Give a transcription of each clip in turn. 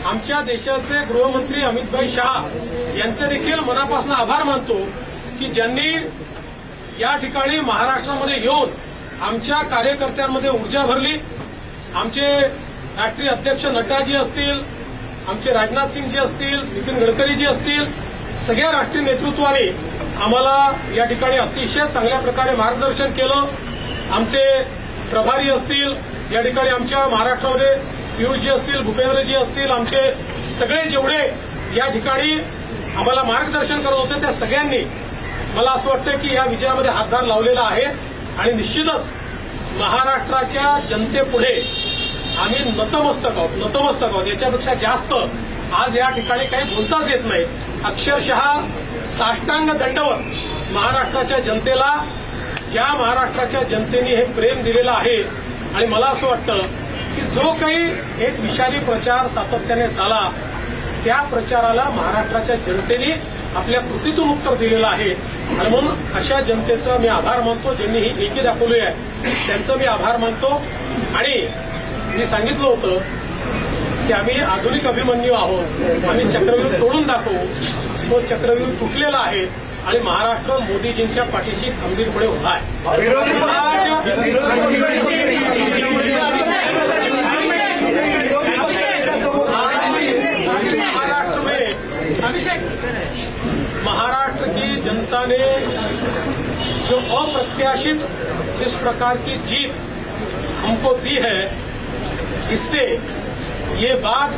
आमच्या देशाचे गृहमंत्री अमितभाई शहा यांचे देखील मनापासून आभार मानतो की ज्यांनी या ठिकाणी महाराष्ट्रामध्ये येऊन आमच्या कार्यकर्त्यांमध्ये ऊर्जा भरली। आमचे राष्ट्रीय अध्यक्ष नड्डाजी असतील, आमचे राजनाथ सिंगजी असतील, नितीन गडकरीजी असतील, सगळ्या राष्ट्रीय नेतृत्वाने आम्हाला या ठिकाणी अतिशय चांगल्या प्रकारे मार्गदर्शन केलं। आमचे प्रभारी असतील, या ठिकाणी आमच्या महाराष्ट्रामध्ये पियुषजी असतील, भूपेंद्रजी असतील, आमचे सगळे जेवढे या ठिकाणी आम्हाला मार्गदर्शन करत होते त्या सगळ्यांनी मला असं वाटतं की या विजयामध्ये हातभार लावलेला आहे आणि निश्चितच महाराष्ट्राच्या जनतेपुढे आम्ही नतमस्तक आहोत। याच्यापेक्षा जास्त आज या ठिकाणी काही बोलताच येत नाही। अक्षरशः साष्टांग दंडवत महाराष्ट्राच्या जनतेला, ज्या महाराष्ट्राच्या जनतेने हे प्रेम दिलेलं आहे। आणि मला असं वाटतं की जो काही एक विषारी प्रचार सातत्याने झाला त्या प्रचाराला महाराष्ट्राच्या जनतेने आपल्या कृतीतून उत्तर दिलेलं आहे आणि म्हणून अशा जनतेचा मी आभार मानतो, ज्यांनी ही एकी दाखवली आहे त्यांचं मी आभार मानतो। आणि मी सांगितलं होतं की आम्ही आधुनिक अभिमन्यू आहोत, आम्ही चक्रव्यूह तोडून दाखवू। तो चक्रव्यूह तुटलेला आहे आणि महाराष्ट्र मोदीजींच्या पाठीशी खंबीरपणे उभा आहे। महाराष्ट्र की जनता ने जो अप्रत्याशित इस प्रकार की जीत हमको दी है, इससे ये बात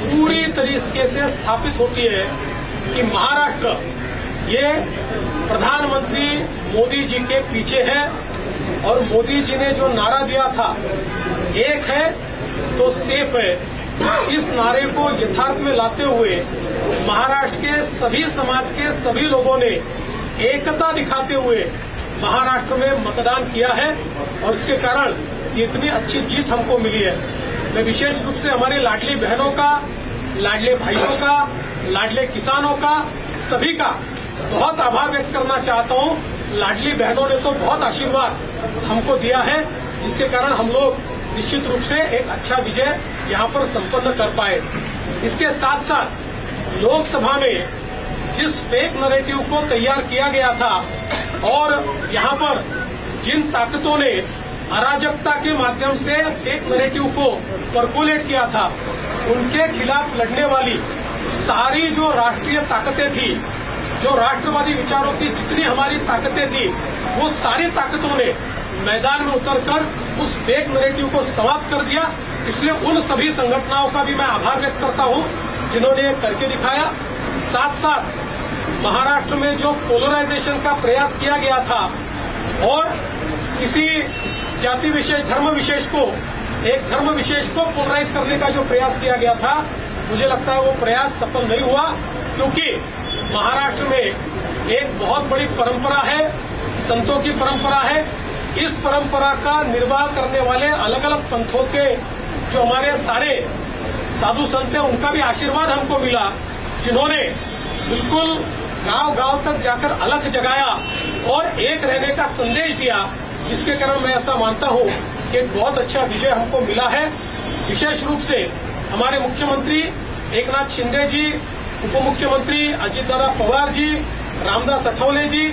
पूरी तरीके से स्थापित होती है कि महाराष्ट्र ये प्रधानमंत्री मोदी जी के पीछे है। और मोदी जी ने जो नारा दिया था, एक है तो सेफ है, इस नारे को यथार्थ में लाते हुए महाराष्ट्र के सभी समाज के सभी लोगों ने एकता दिखाते हुए महाराष्ट्र में मतदान किया है और इसके कारण इतनी अच्छी जीत हमको मिली है। मैं विशेष रूप से हमारी लाडली बहनों का, लाडले भाइयों का, लाडले किसानों का, सभी का बहुत आभार व्यक्त करना चाहता हूं। लाडली बहनों ने तो बहुत आशीर्वाद हमको दिया है, जिसके कारण हम लोग निश्चित रूप से एक अच्छा विजय यहां पर संपन्न कर पाए। इसके साथ साथ लोकसभा में जिस फेक नैरेटिव को तैयार किया गया था और यहां पर जिन ताकतों ने अराजकता के माध्यम से फेक नैरेटिव को परकोलेट किया था, उनके खिलाफ लड़ने वाली सारी जो राष्ट्रीय ताकतें थी, जो राष्ट्रवादी विचारों की जितनी हमारी ताकतें थी, वो सारी ताकतों ने मैदान में उतरकर उस फेक नैरेटिव को समाप्त कर दिया। इसलिए उन सभी संगठनों का भी मैं आभार व्यक्त करता हूं जिन्होंने ये करके दिखाया। साथ साथ महाराष्ट्र में जो पोलराइजेशन का प्रयास किया गया था और किसी जाति विशेष, धर्म विशेष को, एक धर्म विशेष को पोलराइज करने का जो प्रयास किया गया था, मुझे लगता है वो प्रयास सफल नहीं हुआ, क्योंकि महाराष्ट्र में एक बहुत बड़ी परंपरा है, संतों की परंपरा है। इस परंपरा का निर्वाह करने वाले अलग अलग पंथों के जो हमारे सारे साधु संत हैं, उनका भी आशीर्वाद हमको मिला, जिन्होंने बिल्कुल गांव-गांव तक जाकर अलख जगाया और एक रहने का संदेश दिया, जिसके कारण मैं ऐसा मानता हूं कि एक बहुत अच्छा विजय हमको मिला है। विशेष रूप से हमारे मुख्यमंत्री एकनाथ शिंदे जी, उप मुख्यमंत्री अजितदादा पवार जी, रामदास अठवले जी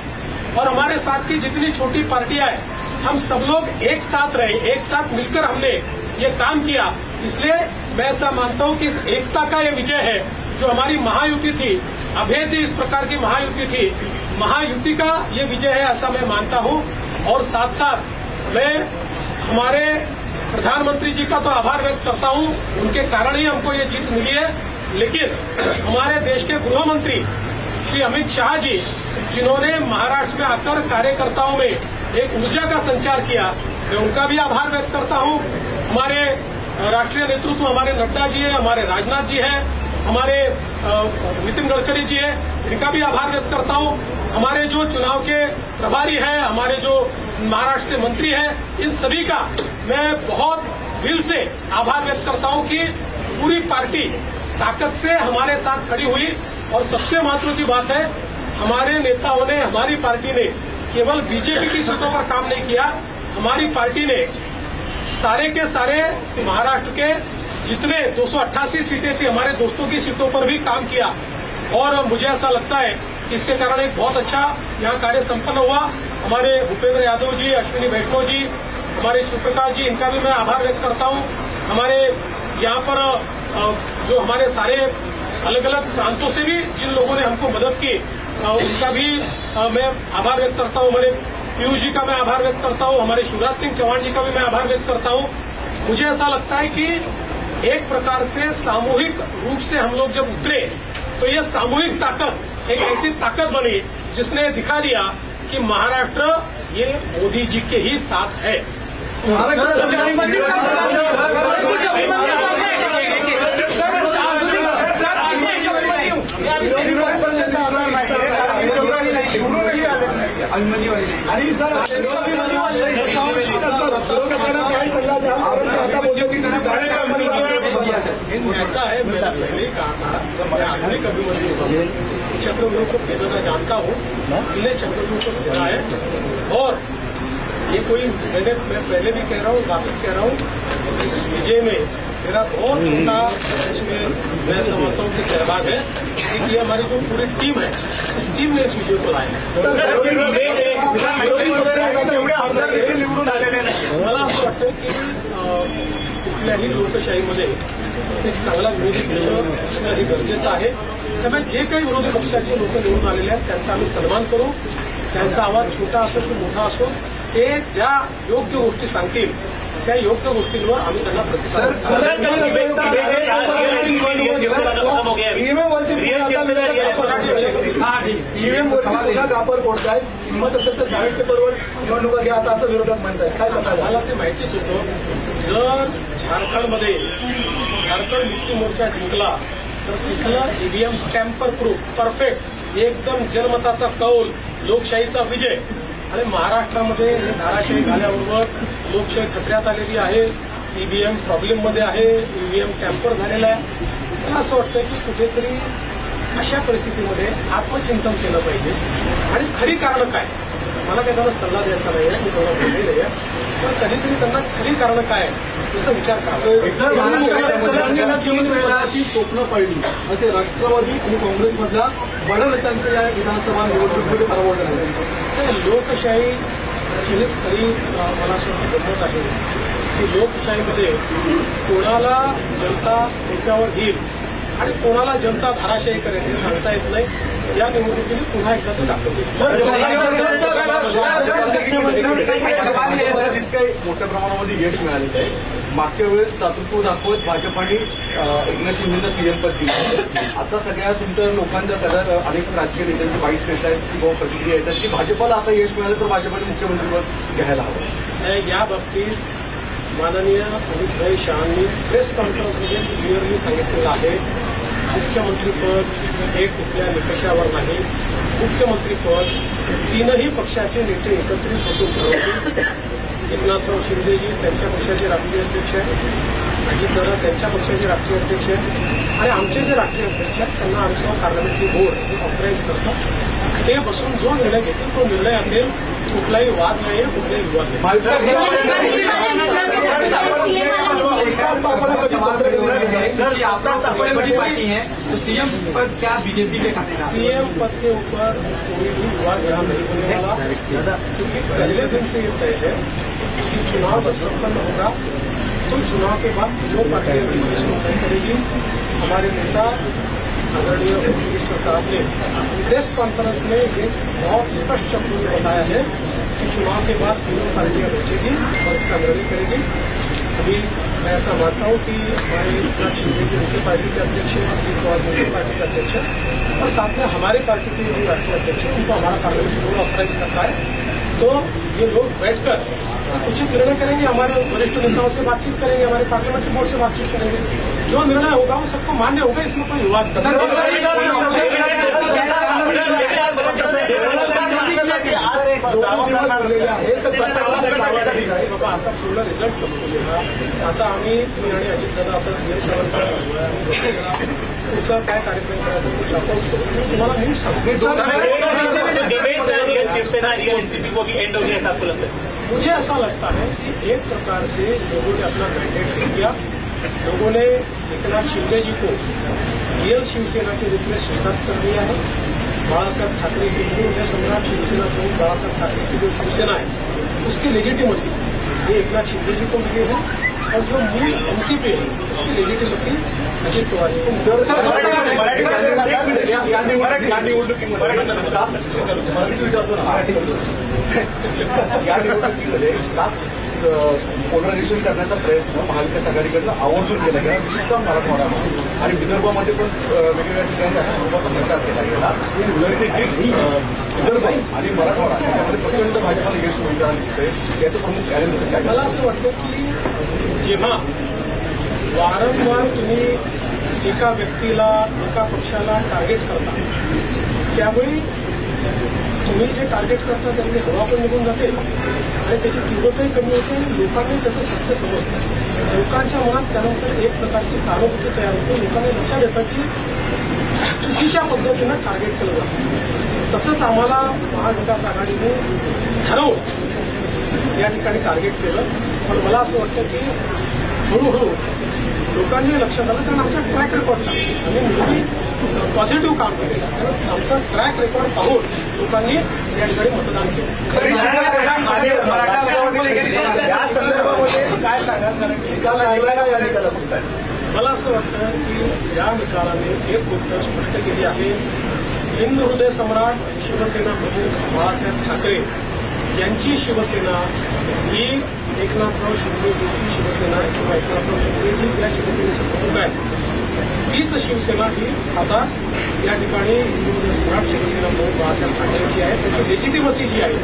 और हमारे साथ की जितनी छोटी पार्टियां हैं, हम सब लोग एक साथ रहे, एक साथ मिलकर हमने ये काम किया। इसलिए मैं ऐसा मानता हूं कि इस एकता का ये विजय है। जो हमारी महायुति थी, अभेद्य इस प्रकार की महायुति थी, महायुति का ये विजय है, ऐसा मैं मानता हूं। और साथ साथ मैं हमारे प्रधानमंत्री जी का तो आभार व्यक्त करता हूं, उनके कारण ही हमको ये जीत मिली है। लेकिन हमारे देश के गृह मंत्री श्री अमित शाह जी, जिन्होंने महाराष्ट्र में आकर कार्यकर्ताओं में एक ऊर्जा का संचार किया, मैं उनका भी आभार व्यक्त करता हूं। हमारे राष्ट्रीय नेतृत्व, हमारे नड्डा जी है, हमारे राजनाथ जी है, हमारे नितिन गडकरी जी है, इनका भी आभार व्यक्त करता हूं। हमारे जो चुनाव के प्रभारी हैं, हमारे जो महाराष्ट्र से मंत्री हैं, इन सभी का मैं बहुत दिल से आभार व्यक्त करता हूं कि पूरी पार्टी ताकत से हमारे साथ खड़ी हुई। और सबसे महत्व की बात है, हमारे नेताओं ने, हमारी पार्टी ने केवल बीजेपी की सीटों पर काम नहीं किया, हमारी पार्टी ने सारे के सारे महाराष्ट्र के जितने 288 सीटें थी हमारे दोस्तों की सीटों पर भी काम किया और मुझे ऐसा लगता है कि इसके कारण एक बहुत अच्छा यहाँ कार्य संपन्न हुआ। हमारे भूपेंद्र यादव जी, अश्विनी वैष्णव जी, हमारे शिवप्रकाश जी, इनका भी मैं आभार व्यक्त करता हूँ। हमारे यहाँ पर जो हमारे सारे अलग अलग प्रांतों से भी जिन लोगों ने हमको मदद की उनका भी मैं आभार व्यक्त करता हूँ। हमारे पीयूष जी का मैं आभार व्यक्त करता हूँ। हमारे शिवराज सिंह चौहान जी का भी मैं आभार व्यक्त करता हूँ। मुझे ऐसा लगता है कि एक प्रकार से सामूहिक रूप से हम लोग जब उतरे तो ये सामूहिक ताकत एक ऐसी ताकत बनी जिसने दिखा दिया कि महाराष्ट्र ये मोदी जी के ही साथ है। आणि सर ऐसा है, मैंने पहले ही कहा था, मैं आधुनिक अभिमन्यु हूँ, चक्रव्यूह को खेलना जानता हूँ, इन्हें चक्रव्यूह को खेला है। और ये कोई मैं पहले भी कह रहा हूँ, वापस कह रहा हूँ, इस विजय में मेरा बहुत छोटा इसमें मैं समझता हूँ कि सहभाग है कि ये हमारी जो पूरी टीम है इस टीम ने इस विजय को लाया। मला असं वाटतं की कुठल्याही लोकशाहीमध्ये एक चांगला विरोधी पक्ष असणं हे गरजेचं आहे। त्यामुळे जे काही विरोधी पक्षाचे लोक निवडून आलेले आहेत त्यांचा आम्ही सन्मान करू। त्यांचा आवाज छोटा असो की मोठा असो, ते ज्या योग्य गोष्टी सांगतील त्या योग्य गोष्टींवर आम्ही त्यांना प्रतिसाद ईव्हीएमवरती वापर करतायत, हिंमत असेल तर बॅलेट पेपरवर निवडणुका घ्या आता असं विरोधक म्हणतात, काय सांगाल? मला ते माहितीच होतं, जर झारखंडमध्ये झारखंड मुक्ती मोर्चा जिंकला तर तिथलं ईव्हीएम टॅम्पर प्रूफ परफेक्ट एकदम जनमताचा कौल लोकशाहीचा विजय आणि महाराष्ट्रामध्ये हे धाराशाही झाल्याबरोबर लोकशाही खतऱ्यात आलेली आहे, ईव्हीएम प्रॉब्लेममध्ये आहे, ईव्हीएम टॅम्पर झालेला आहे। मला असं वाटतं की कुठेतरी अशा परिस्थितीमध्ये आत्मचिंतन केलं पाहिजे आणि खरी कारणं काय, मला काही त्यांना सल्ला द्यायचा नाही आहे, मी तेवढा बोलले नाही आहे, पण कधीतरी त्यांना खरी कारणं काय याचा विचार करावा। स्वप्न पडली असे राष्ट्रवादी आणि काँग्रेसमधल्या बड्या नेत्यांचं या विधानसभा निवडणुकीमध्ये पराभव झाला। असं लोकशाही खरीच खरी मला असं गंमत आहे की लोकशाहीमध्ये कोणाला जनता डोक्यावर घेईल आणि कोणाला जनता धाराशाही करेल हे सांगता येत नाही। या निवडणुकीने पुन्हा एकदा ते दाखवते। मोठ्या प्रमाणामध्ये यश मिळालेलं आहे। मागच्या वेळेस दातृत्व दाखवत भाजपाने एकनाथ शिंदेना सीएम पद दिलं। आता सगळ्या तुमच्या लोकांच्या त्याला अनेक राजकीय नेत्यांची बाईट्स येत आहेत किंवा प्रतिक्रिया येतात की भाजपाला आता यश मिळालं तर भाजपाने मुख्यमंत्रीपद घ्यायला हवं। या बाबतीत माननीय अमित भाई शहांनी प्रेस कॉन्फरन्समध्ये क्लिअरली सांगितलेलं आहे, मुख्यमंत्रीपद हे कुठल्या निकषावर नाही, मुख्यमंत्रीपद तीनही पक्षाचे नेते एकत्रित बसून ठरवतील। एकनाथराव शिंदेजी त्यांच्या पक्षाचे राष्ट्रीय अध्यक्ष आहेत, अजितदादा त्यांच्या पक्षाचे राष्ट्रीय अध्यक्ष आहेत आणि आमचे जे राष्ट्रीय अध्यक्ष आहेत त्यांना आमचं पार्लमेंटरी बोर्ड हे ऑथराईज करतं। ते बसून जो निर्णय घेतील तो निर्णय असेल, कुठलाही वाद नाही, कुठलाही विवाद सर आपका सबसे बड़ी पार्टी है तो सीएम पद क्या बीजेपी के खाते हैं? सीएम पद के ऊपर कोई भी विवाद यहाँ नहीं होने वाला, क्योंकि पहले दिन से ये तय है कि चुनाव जब संपन्न होगा तो चुनाव के बाद जो पार्टियां इसको तय करेगी। हमारे नेता आदरणीय होम मिनिस्टर साहब ने प्रेस कॉन्फ्रेंस में ये बहुत स्पष्ट शब्दों में बताया है कि चुनाव के बाद तीनों पार्टियां बैठेगी और इसका निर्णय करेगी। अभी मैं ऐसा मानता हूँ कि हमारे एकनाथ शिंदे जी उनकी पार्टी के अध्यक्ष हैं, अजीत पवार जी उनकी पार्टी के अध्यक्ष हैं और साथ में हमारे पार्टी के जो राष्ट्रीय अध्यक्ष हैं उनको हमारा पार्लियामेंट्री बोर्ड ऑथराइज करता है। तो ये लोग बैठकर उचित निर्णय करेंगे, हमारे वरिष्ठ नेताओं से बातचीत करेंगे, हमारे पार्लियामेंट्री बोर्ड से बातचीत करेंगे, जो निर्णय होगा वो सबको मान्य होगा, इसमें कोई विवाद बाबा आता पूर्ण रिझल्ट समजलेला, आता आम्ही मी आणि अजितदादा आता सीएम साहेबांना पुढचा काय कार्यक्रम करायचा तुम्हाला न्यूज सांगतो। मुझे ऐसा लगता है कि एक प्रकार से लोगों ने अपना मैंडेट ले लिया लोगों ने एकनाथ शिंदे जी को रियल शिवसेना के रूप में स्वीकार कर दिया है। बाला साहब ठाकरे के हिंदू हृदय सम्राट शिवसेना प्रमुख बाला साहब ठाकरे की जो शिवसेना है उसकी लेजिटिमसी ये एकनाथ शिंदे जी को मिली है और जो मूल एनसीपी है उसकी लेजिटिमसी अजित पवार जी को मिली है। या निवडणुकीमध्ये कास्ट पोलरायझेशन करण्याचा प्रयत्न महाविकास आघाडीकडनं आवर्जून केला गेला, विशेषतः मराठवाड्यामध्ये आणि विदर्भामध्ये पण वेगवेगळ्या ठिकाणी अशा स्वरूपाचा प्रचार केला गेला. विदर्भ आणि मराठवाडा यामध्ये प्रचंड भाजपाला यश मिळताना दिसतंय. याचं प्रमुख ॲनालिसिस काय? मला असं वाटतं की जेव्हा वारंवार तुम्ही एका व्यक्तीला एका पक्षाला टार्गेट करता त्यावेळी तुम्ही जे टार्गेट करता त्यामध्ये हवा पण निघून जाते आणि त्याची तीव्रताही कमी होते आणि लोकांनी त्याचं सत्य समजतं. लोकांच्या मनात त्यानंतर एक प्रकारची सहानुभूती तयार होते. लोकांना लक्षात येतं की चुकीच्या पद्धतीनं टार्गेट केलं जातं. तसंच आम्हाला महाविकास आघाडीने ठरवून या ठिकाणी टार्गेट केलं. पण मला असं वाटतं की हळूहळू लोकांनी लक्षात आलं कारण आमचा ट्रॅक रेकॉर्ड सांगतो आम्ही नेहमी पॉझिटिव्ह काम केलेलं कारण आमचा ट्रॅक रेकॉर्ड पाहून लोकांनी या ठिकाणी मतदान केलं. या संदर्भामध्ये काय सांगाल? कारण निकाल लागलेला या निकालात मला असं वाटतं की या निकालाने एक गोष्ट स्पष्ट केली आहे. हिंदू हृदय सम्राट शिवसेना प्रमुख बाळासाहेब ठाकरे यांची शिवसेना ही एकनाथराव शिंदेची शिवसेना किंवा एकनाथराव शिंदेजी ज्या शिवसेनेचे प्रमुख आहेत तीच शिवसेना ही आता या ठिकाणी हिंदू हृदय सम्राट शिवसेना प्रमुख बाळासाहेब ठाकरे जी आहे त्याची लेजिटिमसी जी आहे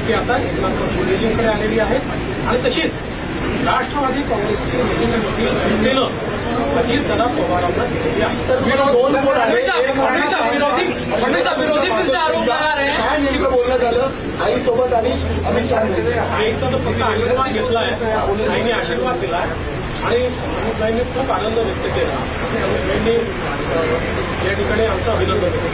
ती आता एकनाथराव शिंदेजींकडे आलेली आहे आणि तशीच राष्ट्रवादी काँग्रेसची लेजिटिमसी जनतेनं अजितदादा पवारांना दिलेली आहे. काय नेमकं बोलणं झालं आईसोबत आणि अमित शहा? आईचा तर फक्त आशीर्वाद घेतलाय, आईने आशीर्वाद दिलाय आणि अमितभाईंनी खूप आनंद व्यक्त केला. अमितभाईंनी या ठिकाणी आमचं अभिनंदन केलं.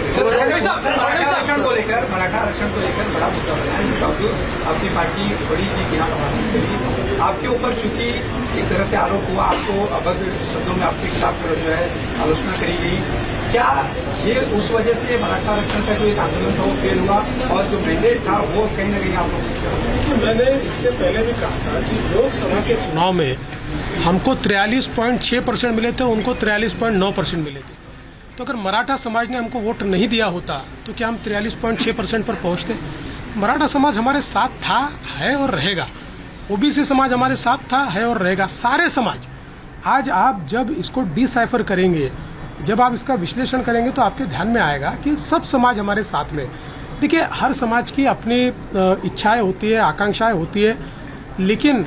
आरक्षण को लेकर मराठा आरक्षण को लेकर बड़ा मुद्दा बना है. इसके बावजूद अपनी पार्टी बड़ी जीत यहाँ पर हासिल करी. आपके ऊपर चूंकि एक तरह से आरोप हुआ, आपको अभद्र शब्दों में आपके खिलाफ जो है आलोचना करी गई, क्या ये उस वजह से मराठा आरक्षण का जो एक आंदोलन था वो फेल हुआ और जो मैंडेट था वो कहीं न कहीं आप लोग? मैंने इससे पहले भी कहा था कि लोकसभा के चुनाव में हमको 43.6% मिले थे, उनको 43.9% मिले थे. तो अगर मराठा समाज ने हमको वोट नहीं दिया होता तो क्या हम 43.6% पर पहुंचते? मराठा समाज हमारे साथ था, है और रहेगा. ओबीसी समाज हमारे साथ था, है और रहेगा. सारे समाज आज आप जब इसको डिसाइफर करेंगे, जब आप इसका विश्लेषण करेंगे तो आपके ध्यान में आएगा कि सब समाज हमारे साथ में. देखिए हर समाज की अपनी इच्छाएं होती है, आकांक्षाएं होती है, लेकिन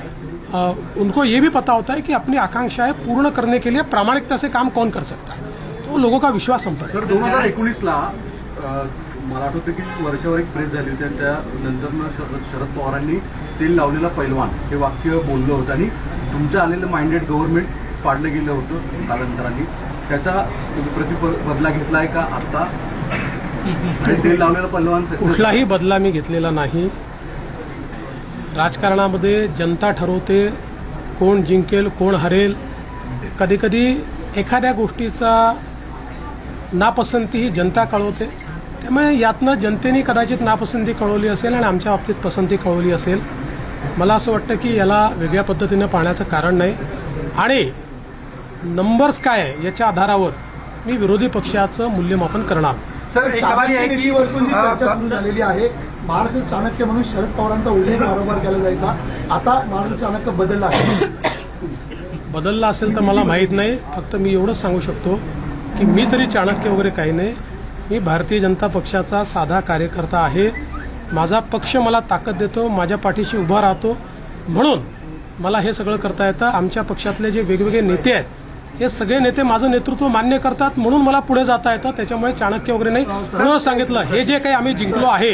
उनको ये भी पता होता है कि अपनी आकांक्षाएं पूर्ण करने के लिए प्रामाणिकता से काम कौन कर सकता है. तो लोगों का विश्वास हम पर. तर 2019ला मराठवाड्यापैकी वर्षावर एक प्रेस झाली होती. त्यानंतर शरद पवारांनी तेल लावलेला पैलवान हे वाक्य बोललं होतं आणि तुमचं आलेलं माइंडेड गव्हर्नमेंट पाडलं गेलं होतं कालांतराने. त्याचा बदला घेतलाय का आता? आणि तेल लावलेला पैलवान कुठलाही बदला मी घेतलेला नाही. राजकारणामध्ये जनता ठरवते कोण जिंकेल कोण हरेल. कधी कधी एखाद्या गोष्टीचा नापसंती ही जनता कळवते. त्यामुळे यातनं जनतेने कदाचित नापसंती कळवली असेल आणि आमच्या बाबतीत पसंती कळवली असेल. मला असं वाटतं की याला वेगळ्या पद्धतीनं पाहण्याचं कारण नाही. आणि नंबर्स काय आहे याच्या आधारावर मी विरोधी पक्षाचं मूल्यमापन करणार. सर एक सवाल ये है कि वरतून जी चर्चा सुरू झालेली आहे, महाराष्ट्र चाणक्य म्हणून शरद पवारांचा उल्लेख वारंवार केला जायचा, आता महाराष्ट्र चाणक्य बदलला आहे. बदलला असेल तर मला माहीत नाही. फक्त मी एवढंच सांगू शकतो की मी तरी चाणक्य वगैरे काही नाही. मी भारतीय जनता पक्षाचा साधा कार्यकर्ता आहे. माझा पक्ष मला ताकद देतो, माझ्या पाठीशी उभा राहतो, म्हणून मला हे सगळं करता येतं. आमच्या पक्षातले जे वेगवेगळे नेते आहेत हे सगळे नेते माझं नेतृत्व मान्य करतात, म्हणून मला पुढे जाता येतं. त्याच्यामुळे चाणक्य वगैरे नाही. सर्व सांगितलं हे जे काही आम्ही जिंकलो आहे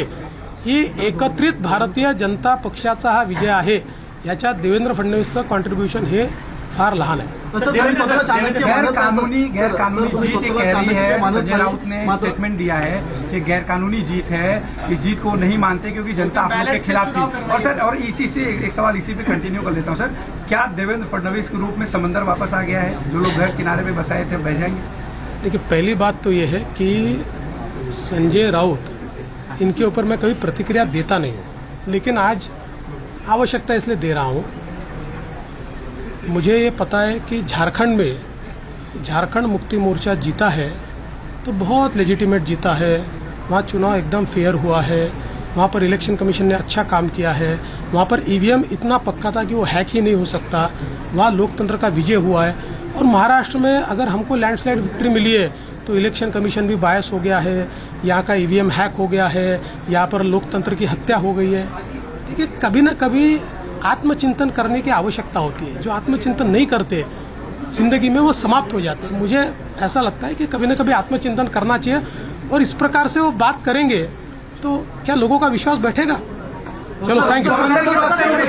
ही एकत्रित भारतीय जनता पक्षाचा हा विजय आहे. याच्यात देवेंद्र फडणवीसचं कॉन्ट्रीब्युशन हे फार लहान आहे. गैर कानूनी जीत ये कह रही है. संजय राउत ने स्टेटमेंट दिया है कि गैर कानूनी जीत है, इस जीत को नहीं मानते क्योंकि जनता आप लोग के खिलाफ थी. और सर और इसी से एक सवाल इसी पे कंटिन्यू कर लेता हूं सर. क्या देवेंद्र फडणवीस के रूप में समंदर वापस आ गया है? जो लोग घर किनारे पे बसाए थे बह जाएंगे? देखिए, पहली बात तो ये है कि संजय राउत, इनके ऊपर मैं कभी प्रतिक्रिया देता नहीं हूं, लेकिन आज आवश्यकता इसलिए दे रहा हूं। मुझे ये पता है कि झारखंड में झारखंड मुक्ति मोर्चा जीता है तो बहुत लेजिटिमेट जीता है। वहाँ चुनाव एकदम फेयर हुआ है, वहाँ पर इलेक्शन कमीशन ने अच्छा काम किया है, वहाँ पर ईवीएम इतना पक्का था कि वो हैक ही नहीं हो सकता, वहाँ लोकतंत्र का विजय हुआ है। और महाराष्ट्र में अगर हमको लैंडस्लाइड विक्ट्री मिली है तो इलेक्शन कमीशन भी बायस हो गया है, यहाँ का ईवीएम हैक हो गया है, यहाँ पर लोकतंत्र की हत्या हो गई है। देखिए, कभी ना कभी आत्मचिंतन करने की आवश्यकता होती है। जो आत्मचिंतन नहीं करते जिंदगी में वो समाप्त हो जाते हैं। मुझे ऐसा लगता है कि कभी ना कभी आत्मचिंतन करना चाहिए, और इस प्रकार से वो बात करेंगे तो क्या लोगों का विश्वास बैठेगा? चलो, थैंक यू।